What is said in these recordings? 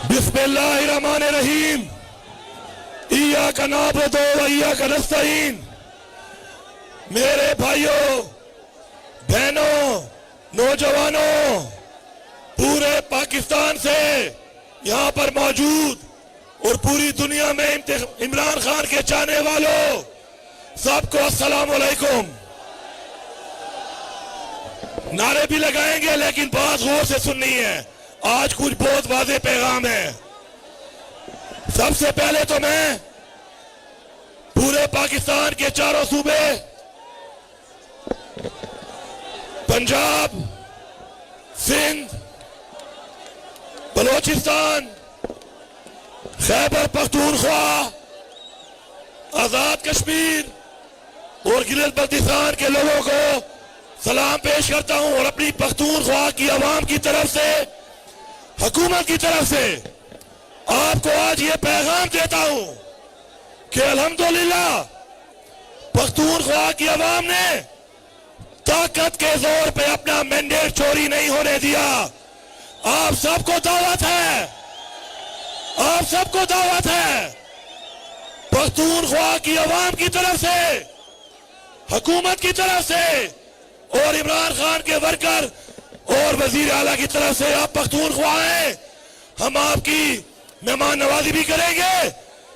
बिस्मिल्लाहिर्रहमानिर्रहीम। इय्याका नअबुदु व इय्याका नस्तईन। मेरे भाइयों बहनों नौजवानों, पूरे पाकिस्तान से यहाँ पर मौजूद और पूरी दुनिया में इमरान खान के चाहने वालों सबको अस्सलाम वालेकुम। नारे भी लगाएंगे लेकिन बात गौर से सुननी है। आज कुछ बहुत वाज़ेह पैगाम है। सबसे पहले तो मैं पूरे पाकिस्तान के चारों सूबे पंजाब, सिंध, बलोचिस्तान, खैबर पख्तूनख्वा, आजाद कश्मीर और गिलगित बल्तिस्तान के लोगों को सलाम पेश करता हूं और अपनी पख्तूनख्वा की आवाम की तरफ से, हुकूमत की तरफ से आपको आज ये पैगाम देता हूं कि अल्हम्दुलिल्लाह पख्तूनख्वा की आवाम ने ताकत के जोर पे अपना मैंडेट चोरी नहीं होने दिया। आप सबको दावत है, आप सबको दावत है पख्तूनख्वा की आवाम की तरफ से, हुकूमत की तरफ से और इमरान खान के वर्कर और वजीर आला की तरफ से। आप पख्तूनख्वा हैं, हम आपकी मेहमान नवाजी भी करेंगे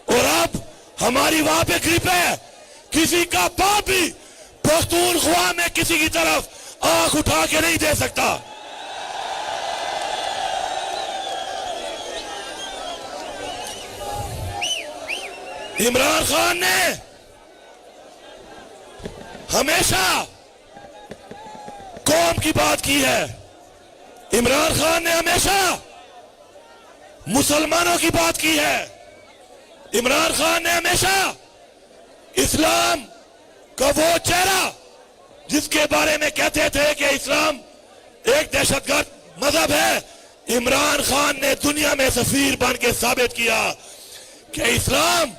और आप हमारी वहां पे ग्रिप है। किसी का बाप भी पख्तूनख्वा में किसी की तरफ आंख उठा के नहीं दे सकता। इमरान खान ने हमेशा कौम की बात की है। इमरान खान ने हमेशा मुसलमानों की बात की है। इमरान खान ने हमेशा इस्लाम का वो चेहरा जिसके बारे में कहते थे कि इस्लाम एक दहशतगर्द मजहब है, इमरान खान ने दुनिया में सफीर बन के साबित किया कि इस्लाम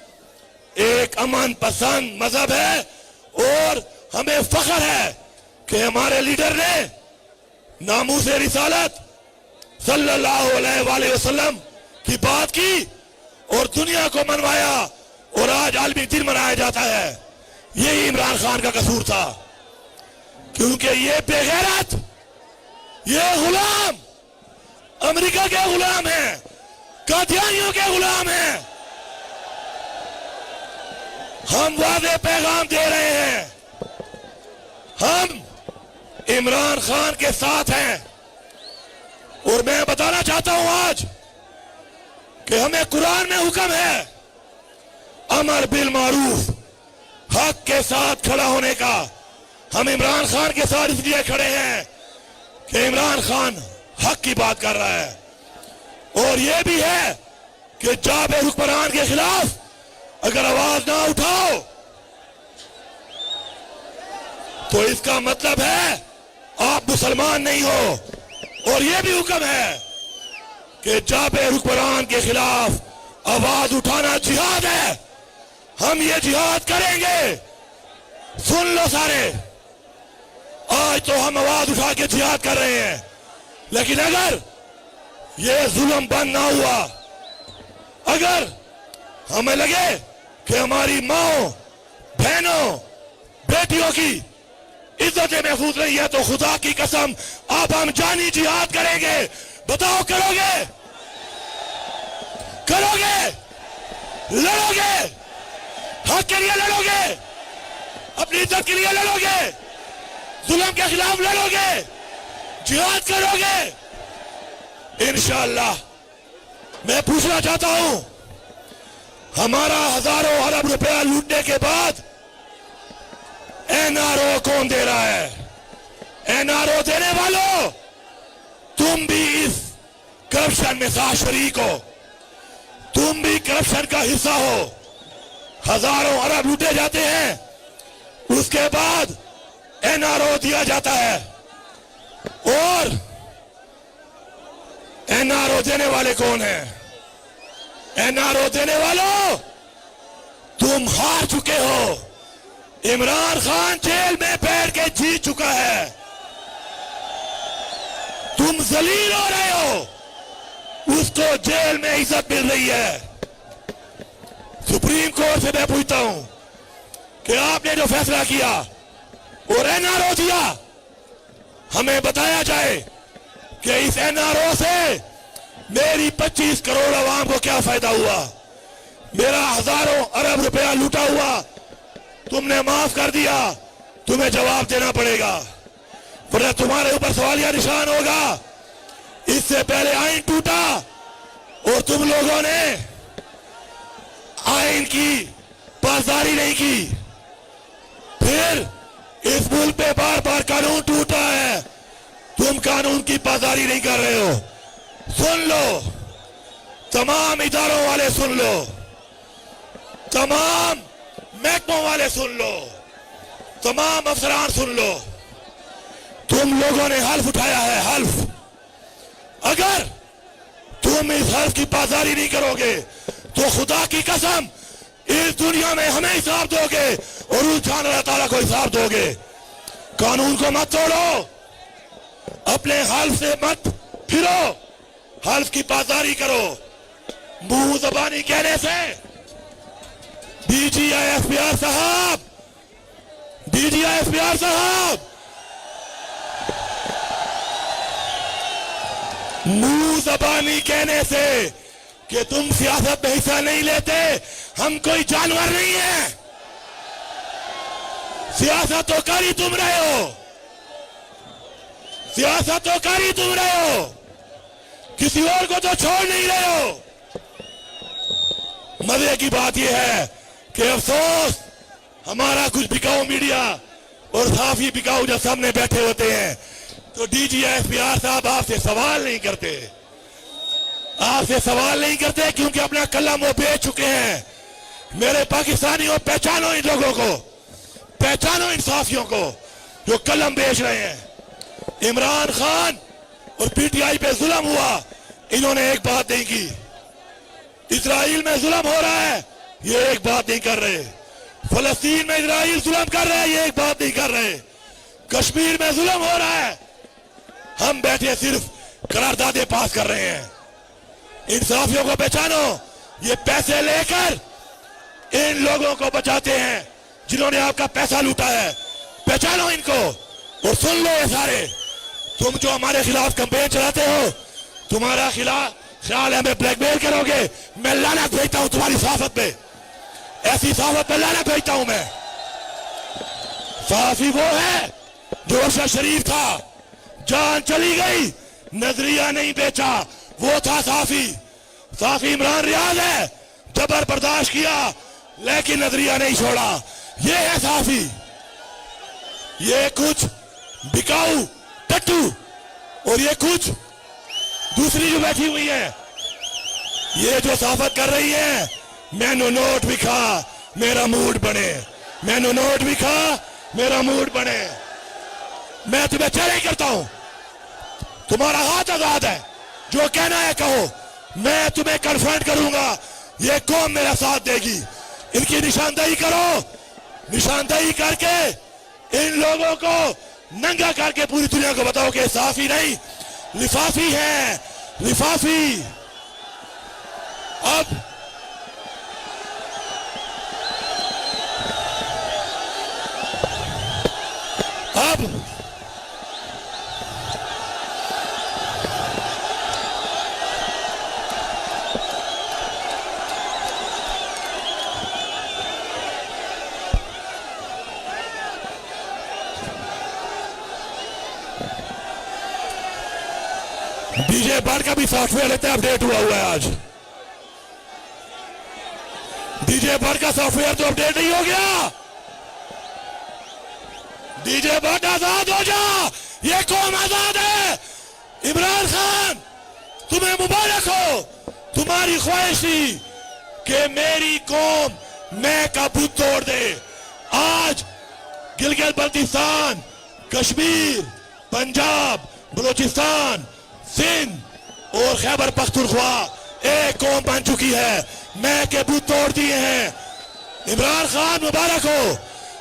एक अमन पसंद मजहब है। और हमें फख्र है कि हमारे लीडर ने नामूसे रिसालत सल्लल्लाहु अलैहि वसल्लम की बात की और दुनिया को मनवाया और आज आलमी दिन मनाया जाता है। यही इमरान खान का कसूर था, क्योंकि ये बेगैरत, ये गुलाम, अमेरिका के गुलाम हैं, कादियानियों के गुलाम हैं। हम वादे पैगाम दे रहे हैं, हम इमरान खान के साथ हैं। और मैं बताना चाहता हूं आज कि हमें कुरान में हुक्म है अमर बिल मारूफ, हक के साथ खड़ा होने का। हम इमरान खान के साथ इसलिए खड़े हैं कि इमरान खान हक की बात कर रहा है। और यह भी है कि जाबे हुक्मरान के खिलाफ अगर आवाज ना उठाओ तो इसका मतलब है आप मुसलमान नहीं हो। और यह भी हुक्म है कि जाबे हुक्मरान के खिलाफ आवाज उठाना जिहाद है। हम ये जिहाद करेंगे। सुन लो सारे, आज तो हम आवाज उठा के जिहाद कर रहे हैं, लेकिन अगर ये जुल्म बंद ना हुआ, अगर हमें लगे कि हमारी माओ, बहनों, बेटियों की इज्जतें महफूज नहीं है, तो खुदा की कसम अब हम जानी जिहाद करेंगे। बताओ करोगे? करोगे? लड़ोगे? हक के लिए लड़ोगे? अपनी इज्जत के लिए लड़ोगे? जुल्म के खिलाफ लड़ोगे? जिहाद करोगे? इंशाअल्लाह। मैं पूछना चाहता हूं, हमारा हजारों अरब रुपया लूटने के बाद एनआरओ कौन दे रहा है? एनआरओ देने वालों, तुम भी इस करप्शन में साथ शरीक हो, तुम भी करप्शन का हिस्सा हो। हजारों अरब लूटे जाते हैं, उसके बाद एनआरओ दिया जाता है। और एनआरओ देने वाले कौन है? एनआरओ देने वालों, तुम हार चुके हो। इमरान खान जेल में बैठ के जीत चुका है, तुम जलील हो रहे हो। उस उसको जेल में इज्जत मिल रही है। सुप्रीम कोर्ट से मैं पूछता हूं कि आपने जो फैसला किया और एनआरओ दिया, हमें बताया जाए कि इस एनआरओ से मेरी 25 करोड़ आवाम को क्या फायदा हुआ। मेरा हजारों अरब रुपया लूटा हुआ तुमने माफ कर दिया, तुम्हें जवाब देना पड़ेगा, वरना तुम्हारे ऊपर सवालिया निशान होगा। इससे पहले आईन टूटा और तुम लोगों ने आईन की पासदारी नहीं की। फिर इस मुल्क पे बार बार कानून टूटा है, तुम कानून की पासदारी नहीं कर रहे हो। सुन लो, तमाम इदारों वाले सुन लो, तमाम महकमों वाले सुन लो, तमाम अफसरान सुन लो, तुम लोगों ने हल्फ उठाया है, हल्फ। अगर तुम इस हल्फ की पासदारी नहीं करोगे तो खुदा की कसम इस दुनिया में हमें हिसाब दोगे और उस जान अल्लाह ताला को हिसाब दोगे। कानून को मत तोड़ो, अपने हल्फ से मत फिरो, हल्फ की पासदारी करो। मुंह जबानी कहने से डीजीआईएफपीआर साहब, डीजीआईएफपीआर साहब, मुंह जबानी कहने से कि तुम सियासत में हिस्सा नहीं लेते, हम कोई जानवर नहीं है। सियासत तो कर ही तुम रहे हो, सियासत तो कर ही तुम रहे हो, किसी और को तो छोड़ नहीं रहे हो। मजे की बात यह है कि अफसोस हमारा कुछ बिकाऊ मीडिया और साफी बिकाऊ जब सामने बैठे होते हैं तो डीजीआईएफपीआर साहब आपसे सवाल नहीं करते, आपसे सवाल नहीं करते, क्योंकि अपना कलम वो बेच चुके हैं। मेरे पाकिस्तानियों, पहचानो इन लोगों को, पहचानो इन साफियों को जो कलम बेच रहे हैं। इमरान खान और पीटीआई पे जुल्म हुआ, इन्होंने एक बात नहीं की। इजराइल में जुल्म हो रहा है, ये एक बात नहीं कर रहे। फलस्तीन में इजराइल जुल्म कर रहे हैं, ये एक बात नहीं कर रहे। कश्मीर में जुल्म हो रहा है, हम बैठे सिर्फ करारदादे पास कर रहे हैं। इन साफियों को पहचानो, ये पैसे लेकर इन लोगों को बचाते हैं जिन्होंने आपका पैसा लूटा है। पहचानो इनको और सुन लो ये सारे, तुम जो हमारे खिलाफ कैंपेन चलाते हो, तुम्हारा ख्याल है हमें ब्लैकमेल करोगे। मैं लानत भेजता हूं तुम्हारी साफत पे, ऐसी साफत पे लानत भेजता हूं मैं। साफी वो है जो अरशद शरीफ था, जान चली गई, नजरिया नहीं बेचा, वो था साफी। साफी इमरान रियाज है, जबर बर्दाश्त किया लेकिन नजरिया नहीं छोड़ा, ये है साफी। ये कुछ बिकाऊ टट्टू और ये कुछ दूसरी जो बैठी हुई है, ये जो साफत कर रही है, मैनू नोट भी खा मेरा मूड बने, मैनू नोट भी खा मेरा मूड बने। मैं तुम्हें चैलेंज करता हूं, तुम्हारा हाथ आजाद है, जो कहना है कहो, मैं तुम्हें कन्फ्रंट करूंगा, ये कौम मेरा साथ देगी। इनकी निशानदेही करो, निशानदेही करके इन लोगों को नंगा करके पूरी दुनिया को बताओ कि साफी नहीं लिफाफी है, लिफाफी। अब डीजे बर्ड का भी सॉफ्टवेयर लेते हैं, अपडेट हुआ है आज। डीजे बर्ड का सॉफ्टवेयर तो अपडेट नहीं हो गया। डीजे बर्ड आजाद हो जा, ये कौम आजाद है। इमरान खान तुम्हें मुबारक हो, तुम्हारी ख्वाहिश थी कि मेरी कौम मैं का बुत तोड़ दे। आज गिलगित बल्तिस्तान, कश्मीर, पंजाब, बलूचिस्तान, सिंध और खैबर पख्तूनख्वा एक कौम बन चुकी है, मैं के बुत तोड़ दिए हैं। इमरान खान मुबारक हो,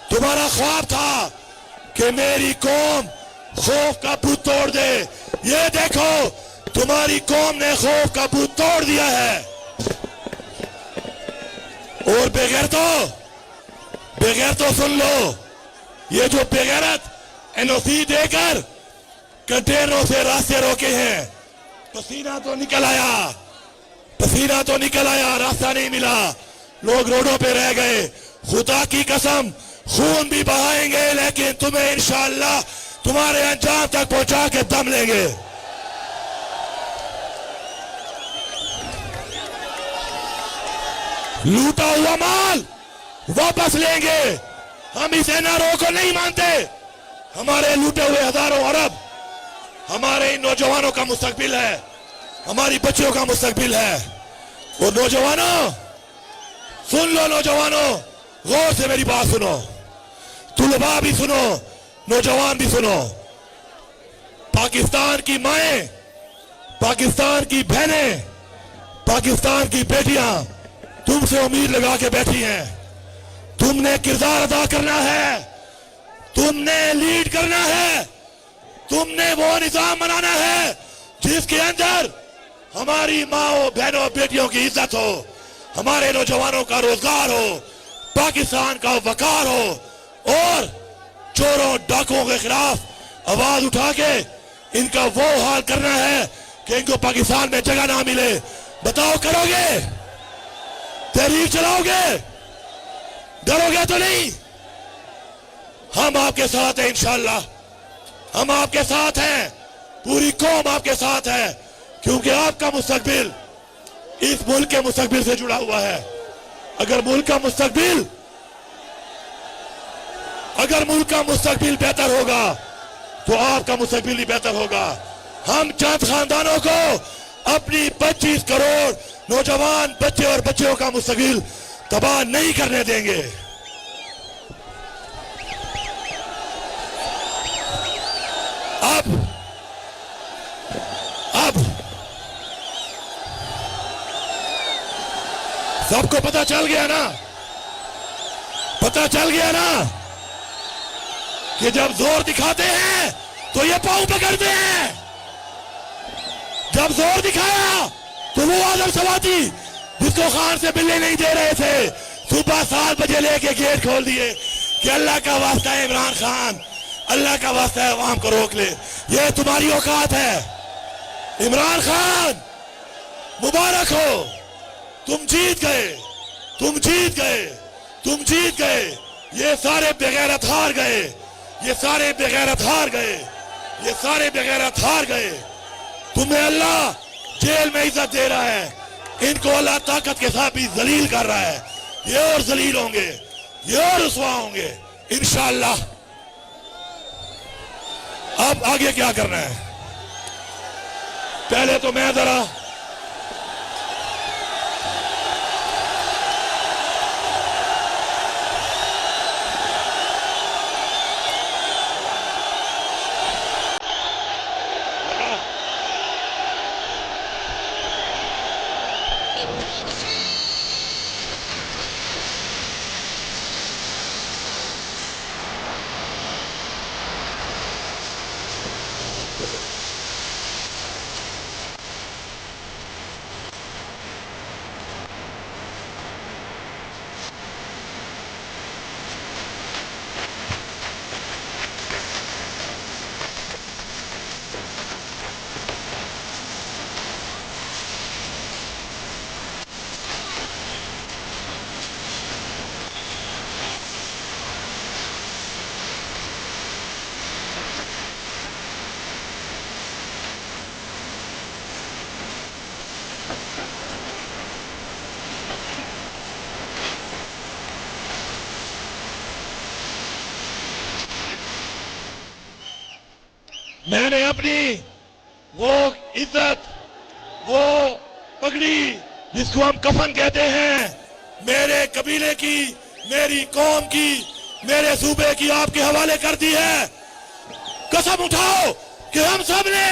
तुम्हारा ख्वाब था कि मेरी कौम खौफ का बुत तोड़ दे। ये देखो तुम्हारी कौम ने खौफ का बूथ तोड़ दिया है। और बेगैरतो सुन लो, ये जो बेगैरत एनओसी देकर कंटेनरों से रास्ते रोके हैं, पसीना तो निकल आया, रास्ता नहीं मिला, लोग रोडों पे रह गए। खुदा की कसम खून भी बहाएंगे, लेकिन तुम्हें इंशाअल्लाह तुम्हारे अंजाम तक पहुंचा के दम लेंगे। लूटा हुआ माल वापस लेंगे। हम इस एनआरओ को नहीं मानते। हमारे लूटे हुए हजारों अरब हमारे इन नौजवानों का मुस्तकबिल है, हमारी बच्चियों का मुस्तकबिल है। और नौजवानों सुन लो, नौजवानों गौर से मेरी बात सुनो, तुलबा भी सुनो, नौजवान भी सुनो। पाकिस्तान की माएं, पाकिस्तान की बहनें, पाकिस्तान की बेटियां तुमसे उम्मीद लगा के बैठी हैं। तुमने किरदार अदा करना है, तुमने लीड करना है, तुमने वो निजाम बनाना है जिसके अंदर हमारी माओ बहनों बेटियों की इज्जत हो, हमारे नौजवानों का रोजगार हो, पाकिस्तान का वकार हो। और चोरों डाकुओं के खिलाफ आवाज उठा के इनका वो हाल करना है कि इनको पाकिस्तान में जगह ना मिले। बताओ करोगे? तहरीर चलाओगे? डरोगे तो नहीं? हम आपके साथ हैं इंशाअल्लाह, हम आपके साथ हैं, पूरी कौम आपके साथ है, क्योंकि आपका मुस्तकबिल इस मुल्क के मुस्तकबिल से जुड़ा हुआ है। अगर मुल्क का मुस्तकबिल बेहतर होगा तो आपका मुस्तकबिल भी बेहतर होगा। हम चंद खानदानों को अपनी 25 करोड़ नौजवान बच्चे और बच्चियों का मुस्तकबिल तबाह नहीं करने देंगे। अब सबको पता चल गया ना कि जब जोर दिखाते हैं तो ये पांव पकड़ते हैं। जब जोर दिखाया तो वो आदम सवाती जिसको खान से मिलने नहीं दे रहे थे, सुबह 7 बजे लेके गेट खोल दिए कि अल्लाह का वास्ता है इमरान खान, अल्लाह का वास्ता है अवाम को रोक ले। ये तुम्हारी औकात है इमरान खान, मुबारक हो, तुम जीत गए। ये सारे बेगैरत हार गए। तुम्हें अल्लाह जेल में इज्जत दे रहा है, इनको अल्लाह ताकत के साथ भी जलील कर रहा है। ये और जलील होंगे, ये और रुसवा होंगे इंशाअल्लाह। अब आगे क्या करना है? पहले तो मैं जरा मैंने अपनी वो इज्जत, वो पगड़ी जिसको हम कफन कहते हैं, मेरे कबीले की, मेरी कौम की, मेरे सूबे की आपके हवाले कर दी है। कसम उठाओ कि हम सब ने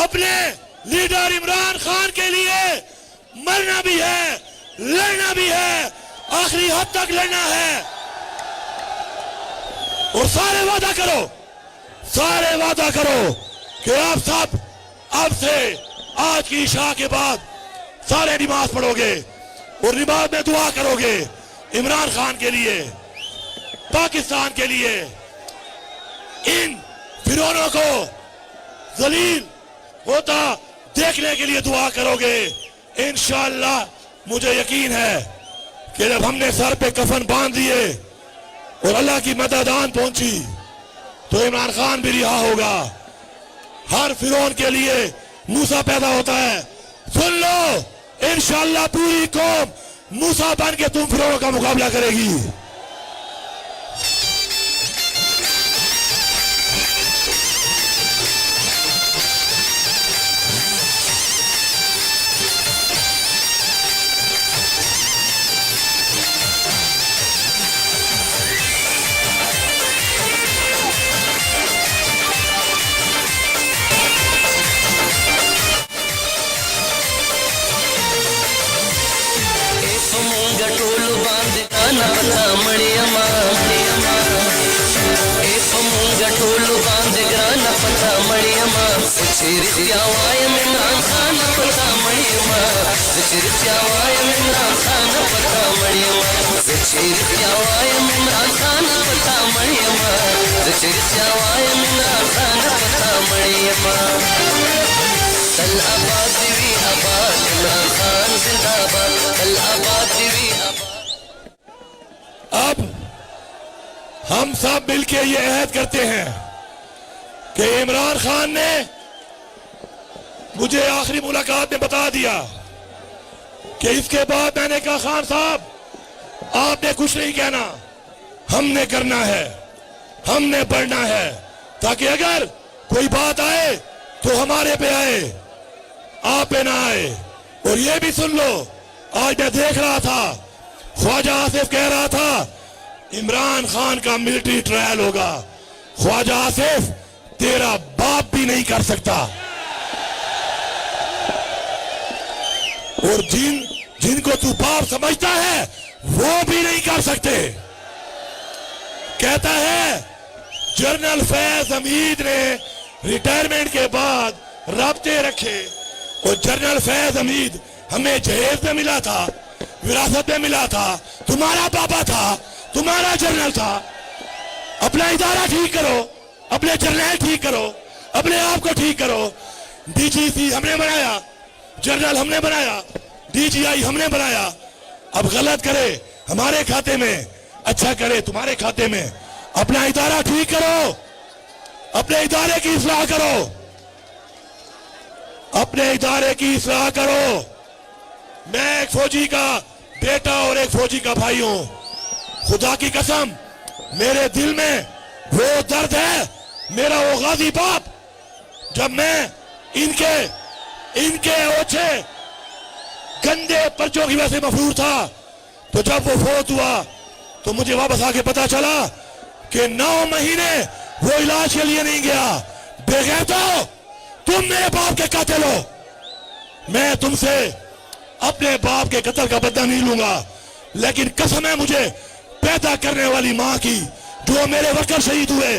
अपने लीडर इमरान खान के लिए मरना भी है, लड़ना भी है, आखिरी हद तक लड़ना है। और सारे वादा करो कि आप सब अब से आज की इशा के बाद सारे नमाज पढ़ोगे और नमाज में दुआ करोगे इमरान खान के लिए, पाकिस्तान के लिए, इन फिरौनों को जलील होता देखने के लिए दुआ करोगे। इंशाअल्लाह मुझे यकीन है कि जब हमने सर पे कफन बांध दिए और अल्लाह की मदद आन पहुंची तो इमरान खान भी रिहा होगा। हर फिरौन के लिए मूसा पैदा होता है। सुन लो, इंशाअल्लाह पूरी कौम मूसा बन के तुम फिरौनों का मुकाबला करेगी। अब हम सब मिलके ये अहद करते हैं कि इमरान खान ने मुझे आखिरी मुलाकात में बता दिया कि इसके बाद मैंने कहा, खान साहब आपने कुछ नहीं कहना, हमने करना है, हमने बढ़ना है, ताकि अगर कोई बात आए तो हमारे पे आए, आप पे ना आए। और ये भी सुन लो, आज मैं देख रहा था ख्वाजा आसिफ कह रहा था इमरान खान का मिलिट्री ट्रायल होगा। ख्वाजा आसिफ तेरा बाप भी नहीं कर सकता, और जिनको तू बाप समझता है वो भी नहीं कर सकते। कहता है जनरल फैज हमीद ने रिटायरमेंट के बाद राब्ते रखे, और जनरल फैज हमीद हमें जहेज में मिला था, विरासत में मिला था, तुम्हारा पापा था, तुम्हारा जनरल था। अपना इदारा ठीक करो, अपने जर्नल ठीक करो, अपने आप को ठीक करो। डीजीसी हमने बनाया, जनरल हमने बनाया, डीजीआई हमने बनाया। अब गलत करे हमारे खाते में, अच्छा करे तुम्हारे खाते में। अपना इदारा ठीक करो, अपने इदारे की इस्लाह करो, अपने इदारे की इस्लाह करो। मैं एक फौजी का बेटा और एक फौजी का भाई हूं। खुदा की कसम मेरे दिल में वो दर्द है, मेरा वो गाजी बाप, जब मैं इनके ओछे गंदे पर्चों की वजह से मफरूर था, तो जब वो फौत हुआ तो मुझे वापस आके पता चला कि 9 महीने वो इलाज के लिए नहीं गया। बगैर तो तुम मेरे बाप के कातिल हो। मैं तुमसे अपने बाप के कत्ल का बदला नहीं लूंगा, लेकिन कसम है मुझे पैदा करने वाली मां की, जो मेरे वर्कर शहीद हुए,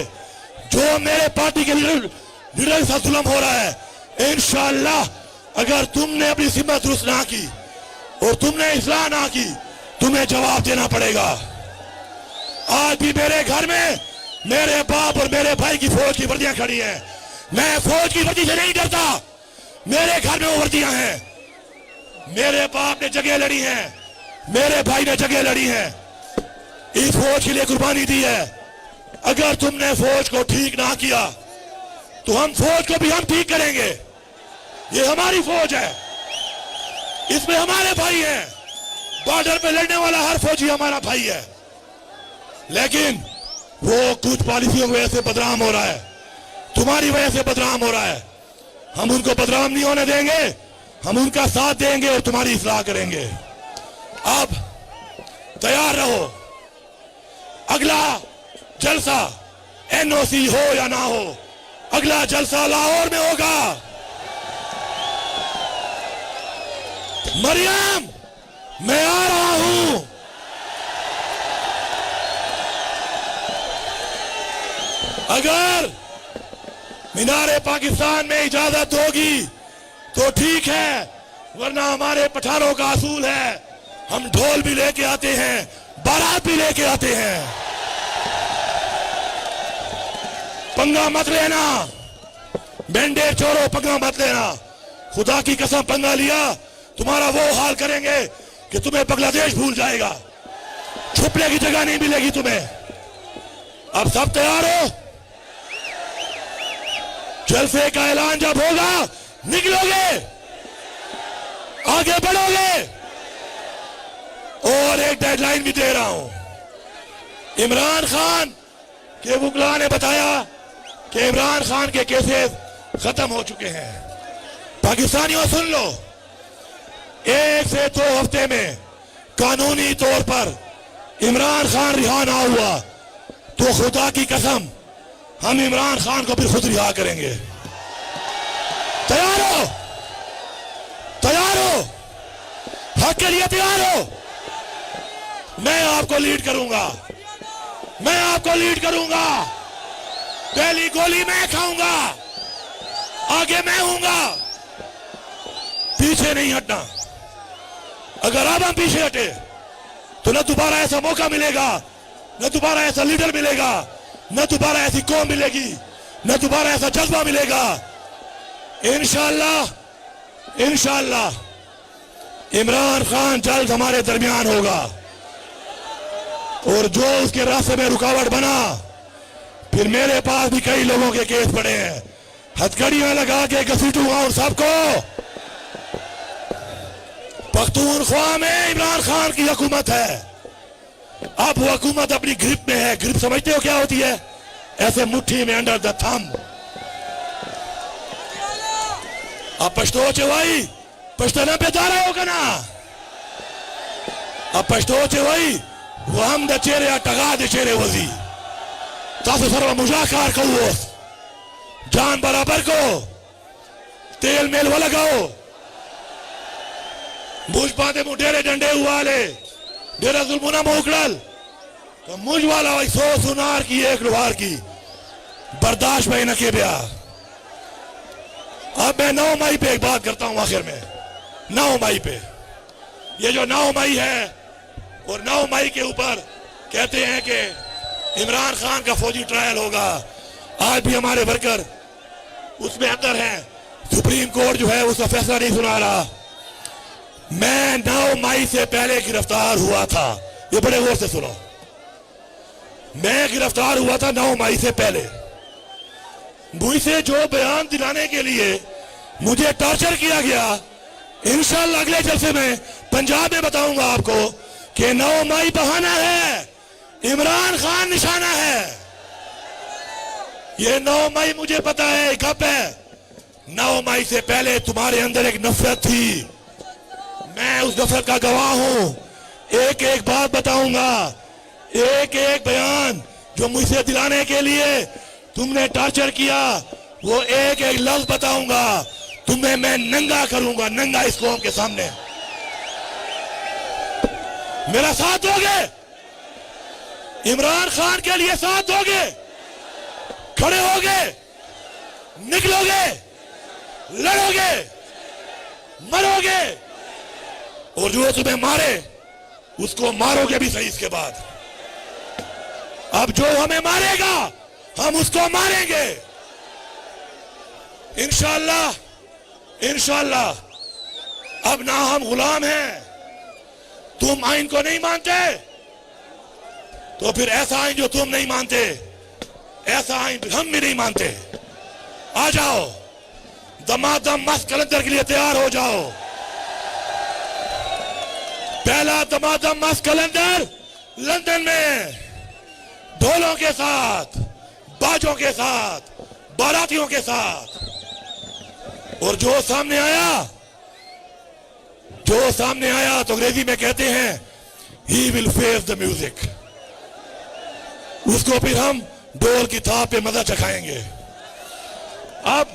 जो मेरे पार्टी के लीडर के साथ जुल्म हो रहा है। इंशाअल्लाह अगर तुमने अपनी सिम्मत दुरुस्त ना की और तुमने इस्लाह ना की, तुम्हें जवाब देना पड़ेगा। आज भी मेरे घर में मेरे बाप और मेरे भाई की फौज की वर्दियां खड़ी हैं। मैं फौज की वर्दी से नहीं डरता, मेरे घर में वो वर्दियां हैं। मेरे बाप ने जगह लड़ी है, मेरे भाई ने जगह लड़ी है, इस फौज के लिए कुर्बानी दी है। अगर तुमने फौज को ठीक ना किया तो हम फौज को भी हम ठीक करेंगे। ये हमारी फौज है, इसमें हमारे भाई हैं। बॉर्डर पे लड़ने वाला हर फौजी हमारा भाई है, लेकिन वो कुछ पॉलिसियों की वजह से बदनाम हो रहा है, तुम्हारी वजह से बदनाम हो रहा है। हम उनको बदनाम नहीं होने देंगे, हम उनका साथ देंगे और तुम्हारी इस्लाह करेंगे। अब तैयार रहो, अगला जलसा एनओसी हो या ना हो, अगला जलसा लाहौर में होगा। मरियम मैं आ रहा हूं। मीनारे पाकिस्तान में इजाजत होगी तो ठीक है, वरना हमारे पठानों का असूल है, हम ढोल भी लेके आते हैं, बारात भी लेके आते हैं। पंगा मत लेना, बैंडेड छोड़ो, पंगा मत लेना। खुदा की कसम पंगा लिया तुम्हारा वो हाल करेंगे कि तुम्हें बांग्लादेश भूल जाएगा, छुपने की जगह नहीं मिलेगी तुम्हें। अब सब तैयार हो? जलसे का ऐलान जब होगा निकलोगे, आगे बढ़ोगे। और एक डेडलाइन भी दे रहा हूं। इमरान खान के वकील ने बताया कि इमरान खान के केसेस खत्म हो चुके हैं। पाकिस्तानियों सुन लो, 1 से 2 हफ्ते में कानूनी तौर पर इमरान खान रिहा ना हुआ तो खुदा की कसम हम इमरान खान को भी खुद रिहा करेंगे। तैयार हो? तैयार हो? हक के लिए तैयार हो? मैं आपको लीड करूंगा, मैं आपको लीड करूंगा। पहली गोली मैं खाऊंगा, आगे मैं हूंगा, पीछे नहीं हटना। अगर अब हम पीछे हटे तो न दोबारा ऐसा मौका मिलेगा, न दोबारा ऐसा लीडर मिलेगा, न दोबारा ऐसी कौम मिलेगी, न दोबारा ऐसा जज्बा मिलेगा। इंशाअल्लाह इंशाअल्लाह इमरान खान जल्द हमारे दरमियान होगा। और जो उसके रास्ते में रुकावट बना, फिर मेरे पास भी कई लोगों के केस पड़े हैं, हथकड़ियां लगा के घसीटूंगा उन सबको। पख्तूनख्वा में इमरान खान की हुकूमत है। अब वो हुकूमत अपनी ग्रिप में है। ग्रिप समझते हो क्या होती है? ऐसे मुट्ठी में, अंडर द थंब। अब पश्तो चवाई पश्तना पे दारा होगा ना। अब पश्तो चवाई वो हम द चेहरे टगा दे चेहरे वजी तासो सर्व मुजाकार कहो, जान बराबर को तेल मेल वो लगाओ। मुझ पाते मुठेरे डंडे हुआले डेरा जुल्मुना मोकड़ल तो मुझ वाला वही 100 सुनार की एक लुहार की बर्दाश्त में न के ब्याह। अब मैं 9 मई पे एक बात करता हूं आखिर में। 9 मई पे, ये जो 9 मई है और 9 मई के ऊपर कहते हैं कि इमरान खान का फौजी ट्रायल होगा। आज भी हमारे वर्कर उसमें अंदर हैं, सुप्रीम कोर्ट जो है उसका फैसला नहीं सुना रहा। मैं 9 मई से पहले गिरफ्तार हुआ था, ये बड़े गौर से सुनो। मैं गिरफ्तार हुआ था 9 मई से पहले। मुझसे जो बयान दिलाने के लिए मुझे टॉर्चर किया गया, इंशाअल्लाह अगले जलसे में पंजाब में बताऊंगा आपको कि 9 मई बहाना है, इमरान खान निशाना है। ये 9 मई मुझे पता है कब है। 9 मई से पहले तुम्हारे अंदर एक नफरत थी, मैं उस नफरत का गवाह हूं। एक एक बात बताऊंगा, एक एक बयान जो मुझसे दिलाने के लिए तुमने टॉर्चर किया, वो एक एक लफ्ज बताऊंगा। तुम्हें मैं नंगा करूंगा, नंगा इस कौम के सामने। मेरा साथ दोगे? इमरान खान के लिए साथ दोगे? खड़े होगे? निकलोगे? लड़ोगे? मरोगे? और जो तुम्हें मारे उसको मारोगे भी सही इसके बाद। अब जो हमें मारेगा हम उसको मारेंगे इंशाअल्लाह इंशाअल्लाह। अब ना हम गुलाम हैं। तुम आइन को नहीं मानते तो फिर ऐसा आइन जो तुम नहीं मानते, ऐसा आइन हम भी नहीं मानते। आ जाओ, दमादम मस्त कलंदर के लिए तैयार हो जाओ। पहला दमादम मस्त कलंदर लंदन में ढोलों के साथ, बाजों के साथ, बारातियों के साथ। और जो सामने आया तो अंग्रेजी में कहते हैं he will face the music. उसको फिर हम ढोल की थाप पे मजा चखाएंगे। अब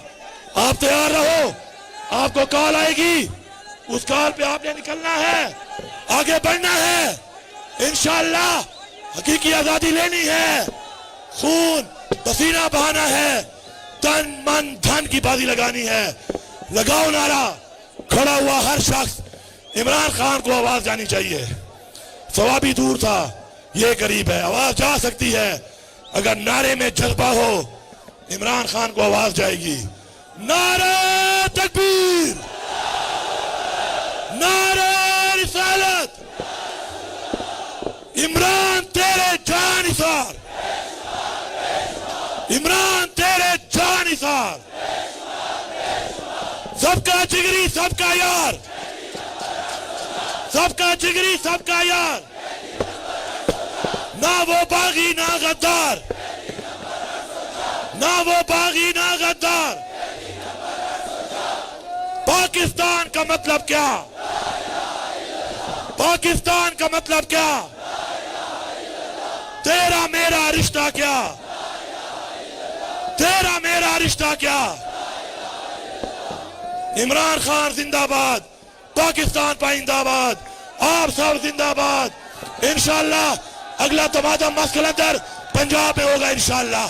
आप तैयार रहो, आपको कॉल आएगी, उस कॉल पे आपने निकलना है, आगे बढ़ना है। इंशाअल्लाह हकीकी आजादी लेनी है, खून पसीना बहाना है, तन मन धन की बाजी लगानी है, लगाओ नारा। खड़ा हुआ हर शख्स इमरान खान को आवाज जानी चाहिए। सवाबी दूर था, ये करीब है, आवाज जा सकती है। अगर नारे में जज्बा हो, इमरान खान को आवाज जाएगी। नारे तकबीर, नारे रिसालत, इमरान तेरे जानिसार, इमरान तेरे जानिसार, सबका जिगरी सबका यार, सबका जिगरी सबका यार, ना वो बागी ना गद्दार, ना वो बागी ना गद्दार। पाकिस्तान का मतलब क्या? पाकिस्तान का मतलब क्या? तेरा मेरा रिश्ता क्या? तेरा मेरा रिश्ता क्या? इमरान खान जिंदाबाद, पाकिस्तान पाइंदाबाद, आप सब जिंदाबाद। इंशाअल्लाह अगला तमादम मस्कलंदर पंजाब में होगा इंशाअल्लाह।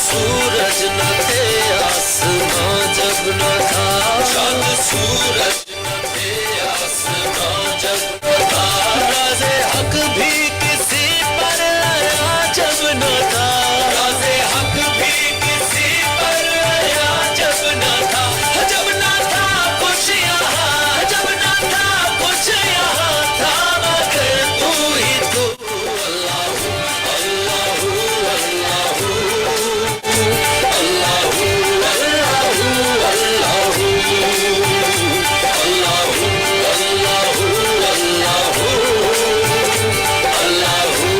सूरज न थे आसमां जब न था, चांद सूरज